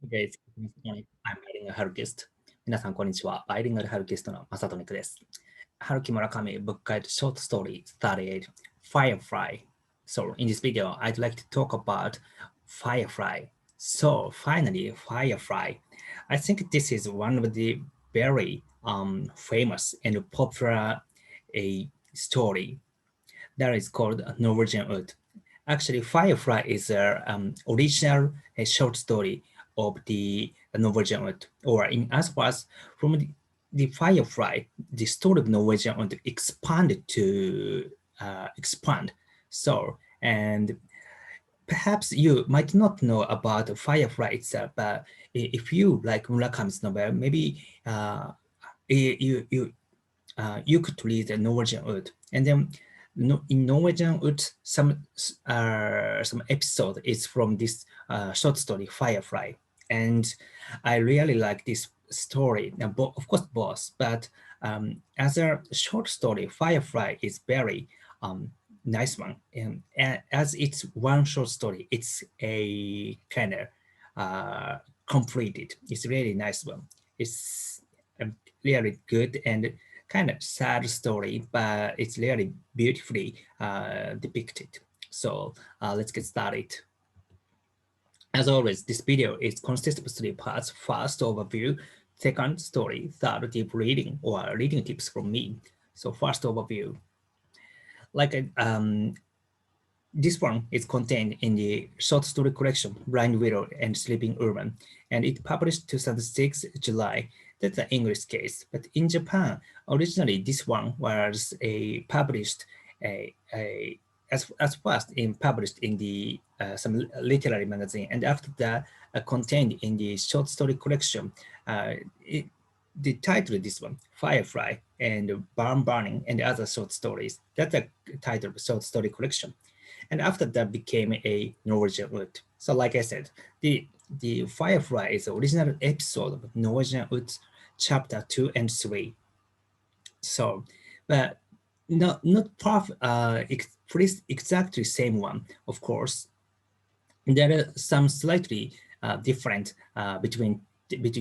Today's I'm bilingual harukist. 皆さん、こんにちは。バイリンガルハルキストのマサトニクです。Haruki Murakami book guide short story 38 Firefly. So, in this video, I'd like to talk about Firefly. So, finally, Firefly. I think this is one of the very famous and popular a story that is called Norwegian Wood. Actually, Firefly is a original short story of the Norwegian Wood, or in as far as from the Firefly, the story of Norwegian Wood expanded to expand. So, and perhaps you might not know about Firefly itself, but if you like Murakami's novel, maybe you could read the Norwegian Wood, and then in Norwegian Wood, some episode is from this short story Firefly, and I really like this story. Now, of course, both, but as a short story, Firefly is very nice one, and as it's one short story, it's a kind of completed. It's really nice one. It's really good and kind of sad story, but it's really beautifully depicted. So let's get started. As always, this video is consists of 3 parts. First, overview. Second, story. Third, deep reading or reading tips from me. So first, overview. Like this one is contained in the short story collection Blind Willow and Sleeping Woman, and it published 2006 July. That's the English case. But in Japan, originally this one was published as first published in the some literary magazine, and after that contained in the short story collection. The title of this one, Firefly and Barn Burning and other short stories. That's the title of the short story collection. And after that became a Norwegian Wood. So like I said, the Firefly is the original episode of Norwegian Wood chapter 2 and 3. So, but not exactly same one, of course. There are some slightly different between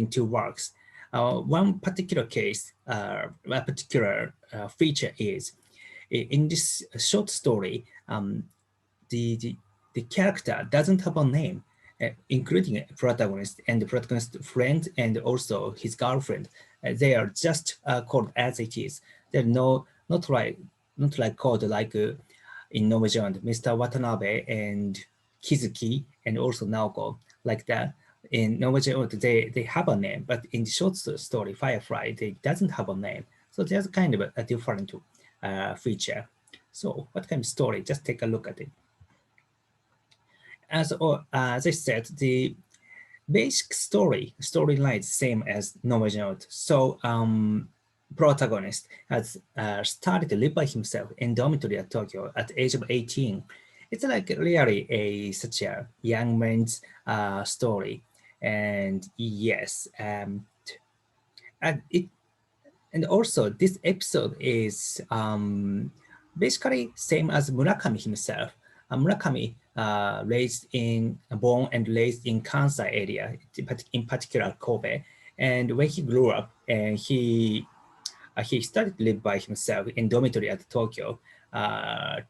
two works. One particular case, a particular feature is in this short story, the character doesn't have a name, including protagonist and the protagonist's friend and also his girlfriend. They are just called as it is. They're not like called like in Norwegian, Mr. Watanabe and Kizuki and also Naoko, like that. In Norwegian, they have a name, but in the short story Firefly, they doesn't have a name. So there's kind of a different feature. So what kind of story? Just take a look at it. As I said, the basic storyline is same as Norwegian Wood. So protagonist has started to live by himself in dormitory at Tokyo at the age of 18. It's like really such a young man's story, and yes, and also this episode is basically same as Murakami himself. Murakami born and raised in Kansai area, in particular Kobe. And when he grew up, and he started to live by himself in dormitory at Tokyo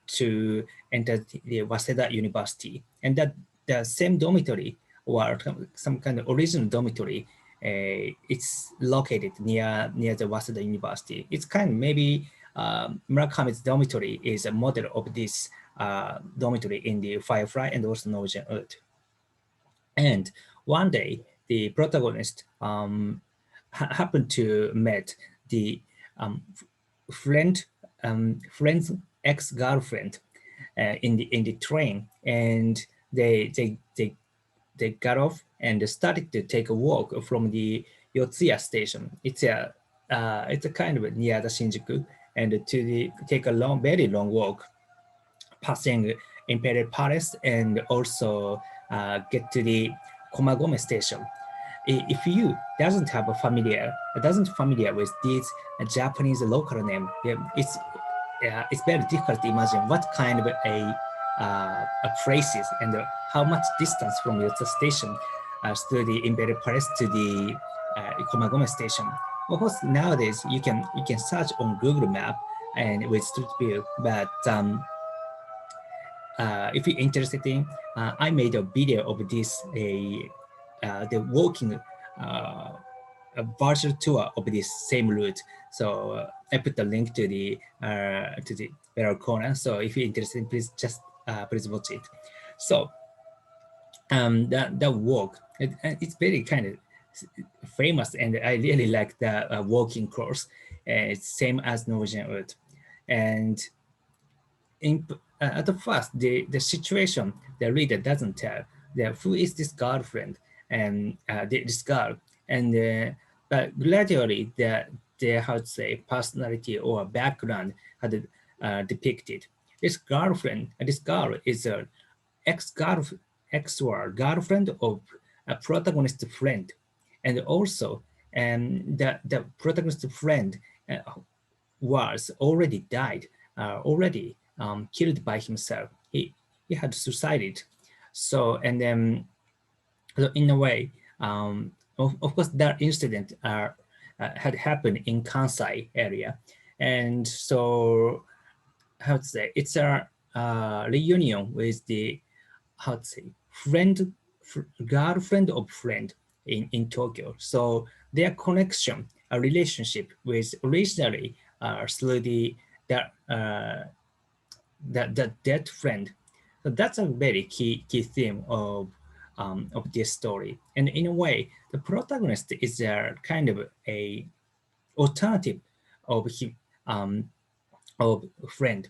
to enter the Waseda University. And that the same dormitory or some kind of original dormitory, it's located near the Waseda University. It's kind of maybe Murakami's dormitory is a model of this dormitory in the Firefly and also Norwegian Wood. And one day, the protagonist happened to meet the friend's ex-girlfriend in the train, and they got off and started to take a walk from the Yotsuya station. It's a kind of near the Shinjuku, and to take a very long walk, passing Imperial Palace and also get to the Komagome station. If you doesn't familiar with these Japanese local name, it's very difficult to imagine what kind of a places and how much distance from your station through the embedded palace to the Komagome station. Of course, nowadays you can search on Google Map and with Street View, but if you're interested in, I made a video of this, the walking a virtual tour of this same route. So I put the link to the below corner. So if you're interested, please just please watch it. So that walk, it's very kind of famous, and I really like the walking course. It's same as Norwegian wood, and at the first, the situation the reader doesn't tell. Who is this girlfriend and this girl, and but gradually the how to say personality or background had depicted. This girlfriend, this girl is a ex or girlfriend of a protagonist friend, and also the protagonist friend uh, was already died, already killed by himself. He had suicided. So and then so in a way, of course, that incident had happened in Kansai area, and so how to say it's a reunion with the how to say girlfriend of friend in Tokyo. So their connection, a relationship with originally through the dead friend. So that's a very key theme of this story. And in a way, the protagonist is a kind of a alternative of him of friend,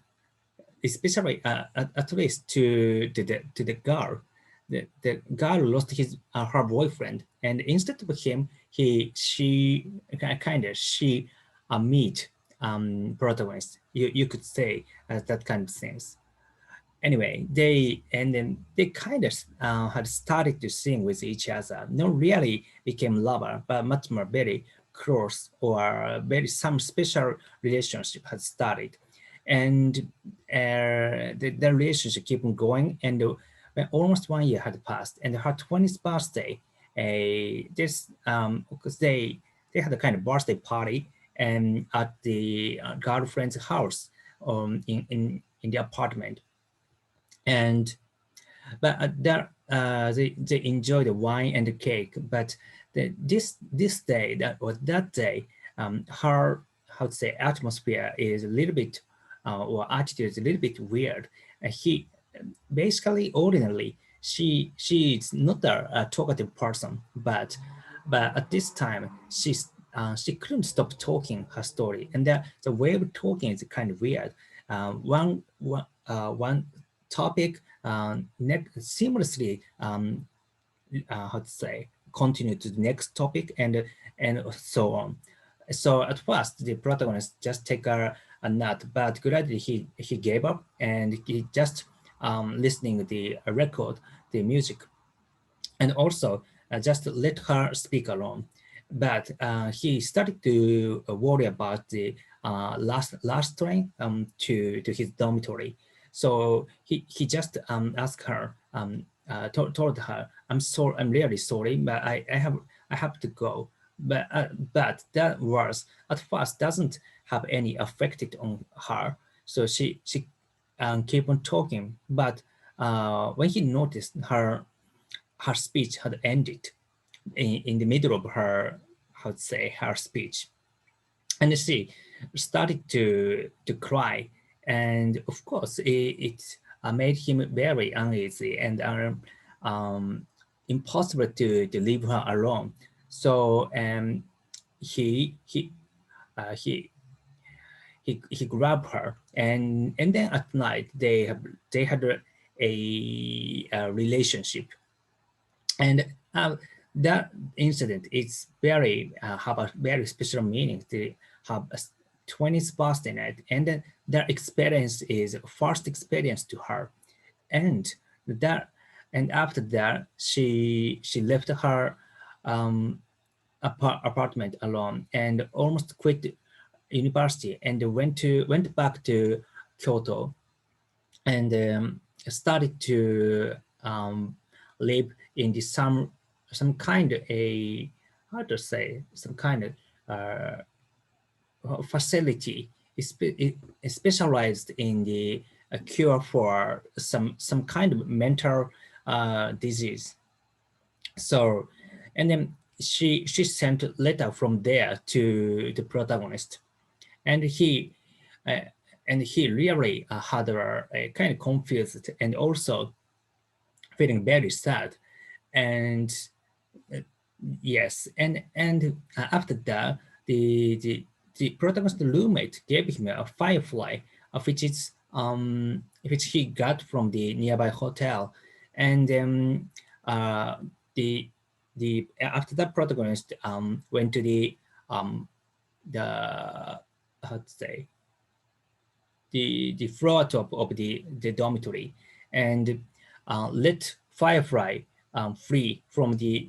especially at least to the girl. The girl lost her boyfriend, and instead of him, she kind of she meet protagonist. You could say that kind of things. Anyway, they kind of had started to sing with each other. Not really became lover, but much more very close or very some special relationship had started, and the relationship kept on going. And when almost 1 year had passed, and her 20th birthday, this because they had a kind of birthday party and at the girlfriend's house in the apartment, and but they enjoy the wine and the cake. But this day that day, her how to say atmosphere is a little bit or attitude is a little bit weird. He basically ordinarily she is not a talkative person, but at this time she couldn't stop talking her story, and the way of talking is kind of weird. One topic seamlessly how to say continue to the next topic and so on. So at first the protagonist just take a nut, but gradually he gave up and he just listening the record, the music, and also just let her speak alone. But he started to worry about the last train to his dormitory. So he just asked her, told her, "I'm sorry, I'm really sorry, but I have to go." But that was at first doesn't have any affected on her. So she kept on talking, but when he noticed her speech had ended in the middle of her, how to say, her speech, and she started to cry, and of course it made him very uneasy and impossible to leave her alone. So he he he he grabbed her, and then at night they had a relationship. And that incident is very have a very special meaning. They have a 20th birthday night, and then their experience is first experience to her, and that and after that she left her um, apartment alone and almost quit university and went back to Kyoto and started to live in the some kind of a, how to say, some kind of facility is specialized in the cure for some kind of mental disease. So, and then she sent a letter from there to the protagonist, and uh, he really had a kind of confused and also feeling very sad. And uh, yes, and after that, the protagonist roommate gave him a firefly, which he got from the nearby hotel, and uh, the the after that protagonist went to um the how to say the floor top of the dormitory and let Firefly free from the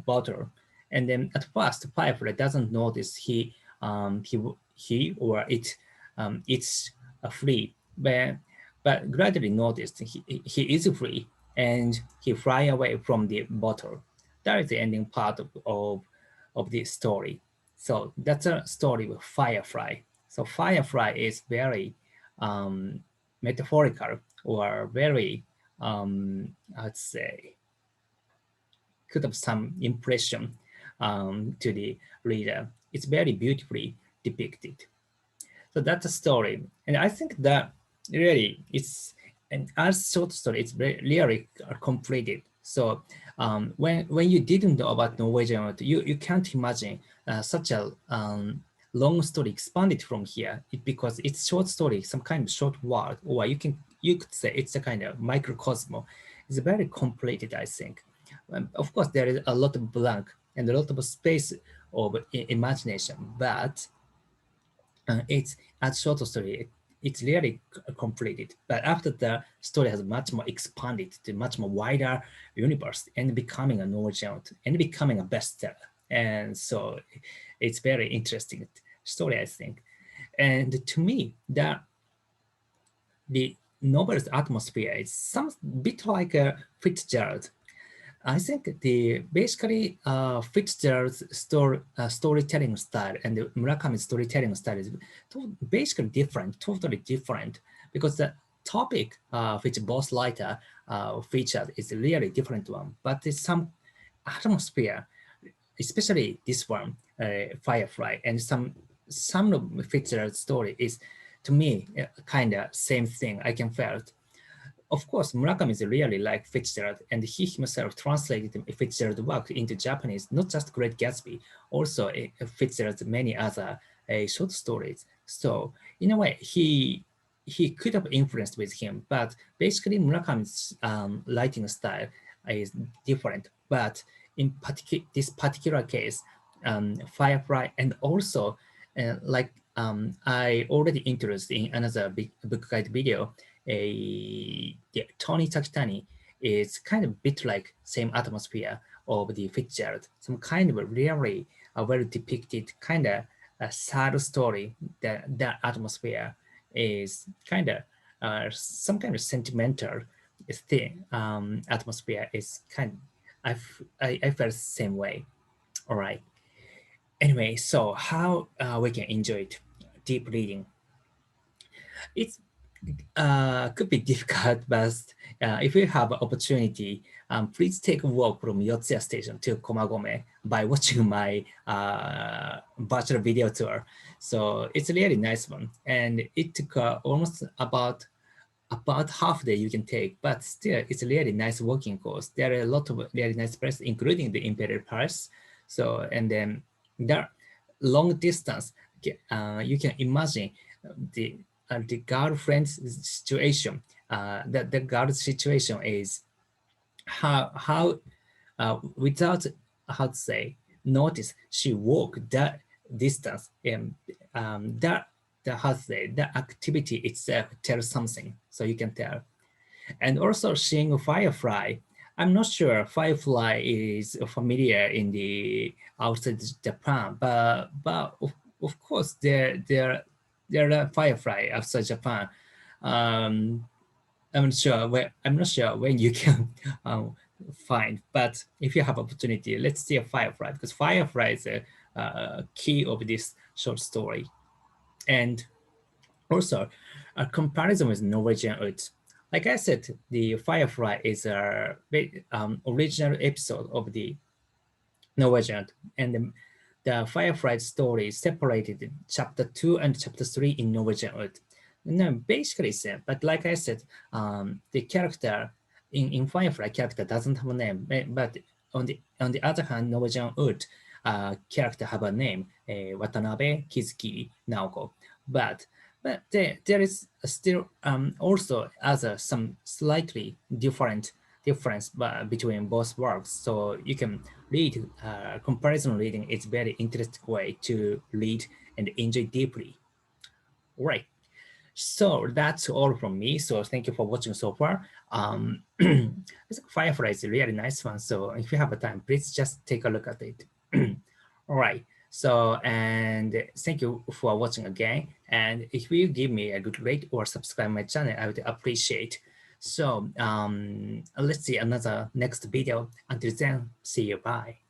bottle. And then at first, Firefly doesn't notice he or it it's free, but gradually noticed he is free and he fly away from the bottle. That is the ending part of the story. So that's a story with Firefly. So Firefly is very um, metaphorical or very, I'd say, could have some impression to the reader. It's very beautifully depicted. So that's a story, and I think that really it's an as short story. It's very really completed. So when you didn't know about Norwegian, you can't imagine such a long story expanded from here. Because it's short story, some kind of short word, or you could say it's a kind of microcosm. It's very completed, I think. Of course, there is a lot of blank and a lot of space of imagination, but it's a short story. It's really completed, but after the story has much more expanded to much more wider universe and becoming a Norwegian and becoming a bestseller. And so it's very interesting story, I think. And to me, the novel's atmosphere is some bit like a Fitzgerald. I think the basically Fitzgerald's storytelling style and Murakami's storytelling style is basically different, totally different, because the topic which both writer featured is really different one, but there's some atmosphere, especially this one, Firefly, and some of Fitzgerald's story is to me kind of same thing I can felt. Of course, Murakami is really like Fitzgerald, and he himself translated Fitzgerald's work into Japanese, not just Great Gatsby, also Fitzgerald's many other short stories. So in a way, he could have influenced with him, but basically Murakami's writing style is different. But in this particular case, Firefly, and also like I already introduced in another big book guide video, Tony Takitani is kind of a bit like same atmosphere of the Fitzgerald, some kind of a really well depicted kind of a sad story. That atmosphere is kind of some kind of sentimental thing. Atmosphere is kind of, I felt the same way. All right. Anyway, so how we can enjoy it? Deep reading. It's could be difficult, but if you have opportunity, please take a walk from Yotsuya Station to Komagome by watching my virtual video tour. So it's a really nice one, and it took almost about half day you can take, but still it's a really nice walking course. There are a lot of really nice places, including the Imperial Palace. So, and then there long distance, you can imagine the girlfriend's situation. That the girl's situation is how without how to say notice she walked that distance, and that the how to say the activity itself tells something, so you can tell. And also seeing a Firefly, I'm not sure Firefly is familiar in the outside Japan, but of course there are Firefly outside Japan. Um, I'm not sure when you can fine. But if you have opportunity, let's see a Firefly, because Firefly is a key of this short story. And also, a comparison with Norwegian Wood. Like I said, the Firefly is a original episode of the Norwegian, and the Firefly story is separated in chapter 2 and chapter 3 in Norwegian Wood. No, basically same, but like I said, the character in Firefly character doesn't have a name, but on the other hand, Norwegian Wood character have a name, Watanabe Kizuki Naoko, but there is still also other some slightly difference between both works, so you can read comparison reading is very interesting way to read and enjoy deeply. Right. So that's all from me. So thank you for watching so far. I think Firefly is a really nice one. So if you have a time, please just take a look at it. All right. So, and thank you for watching again. And if you give me a good rate or subscribe my channel, I would appreciate. So let's see another next video. Until then, see you. Bye.